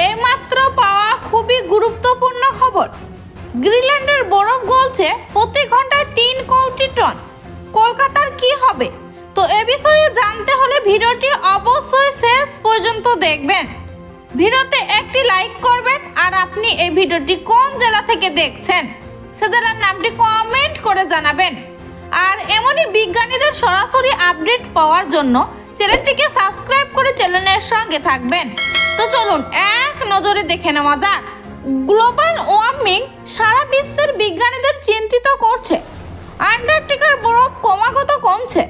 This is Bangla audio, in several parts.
এইমাত্র পাওয়া খুবই গুরুত্বপূর্ণ খবর। গ্রিনল্যান্ডের বরফ গলছে প্রতি ঘন্টায় 3 কোটি টন। কলকাতার কি হবে? তো এ বিষয়ে জানতে হলে ভিডিওটি অবশ্যই শেষ পর্যন্ত দেখবেন। ভিডিওতে একটি লাইক করবেন আর আপনি এই ভিডিওটি কোন জেলা থেকে দেখছেন সে জেলার নামটি কমেন্ট করে জানাবেন। আর এমনই বিজ্ঞানীদের সরাসরি আপডেট পাওয়ার জন্য চ্যানেলটিকে সাবস্ক্রাইব করে চ্যানেলের সঙ্গে থাকবেন। তো চলুন এক নজরে দেখে নেওয়া যাক। গ্লোবাল ওয়ার্মিং সারা বিশ্বের বিজ্ঞানীদের চিন্তিত করছে। আন্টার্কটিকার বরফ ক্রমাগত কমছে।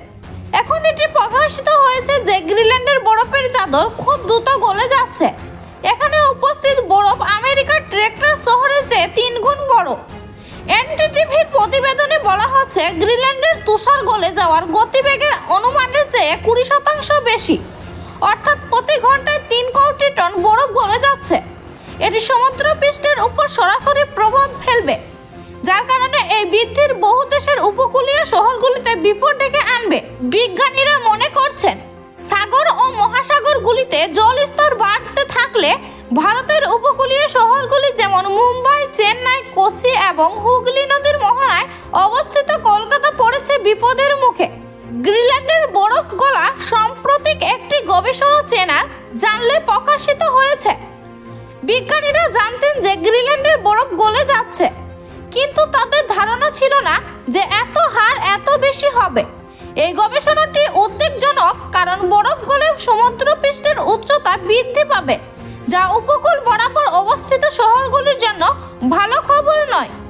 এখন এটি প্রকাশিত হয়েছে যে গ্রিনল্যান্ডের বরফের চাদর খুব দ্রুত গলে যাচ্ছে। এখানে উপস্থিত বরফ আমেরিকার ট্রেক্টর শহরের চেয়ে 3 গুণ বড়। এনডিটিভির প্রতিবেদনে বলা হচ্ছে গ্রিনল্যান্ডের তুষার গলে যাওয়ার গতিবেগের অনুমানের চেয়ে 20% বেশি, অর্থাৎ প্রতি ঘন্টায় 3 কোটি টন বরফ গলে যাচ্ছে। এটি সমুদ্র পৃষ্ঠের উপর সরাসরি প্রভাব ফেলবে, যার কারণে এই বৃদ্ধির বহু দেশের উপকূলীয় শহরগুলিতে বিপদ ডেকে আনবে। বিজ্ঞানীরা মনে করছেন সাগর ও মহাসাগরগুলিতে জলস্তর বাড়তে থাকলে ভারতের উপকূলীয় শহরগুলি যেমন মুম্বাই, চেন্নাই, কোচি এবং হুগলি নদীর মোহনায় অবস্থিত কলকাতা পড়েছে বিপদের মুখে। গ্রিনল্যান্ডের বরফ গলা সাম্প্রতিক একটি গবেষণা চ্যানেল জানলে প্রকাশিত হয়েছে। বিজ্ঞানীরা জানতেন যে গ্রিনল্যান্ডের বরফ গলে যাচ্ছে, কিন্তু তাদের ধারণা ছিল না যে এত হার এত বেশি হবে। এই গবেষণাটি উদ্বেগজনক, কারণ বরফ গলে সমুদ্র পৃষ্ঠের উচ্চতা বৃদ্ধি পাবে, যা উপকূল বরাবর অবস্থিত শহরগুলির জন্য ভালো খবর নয়।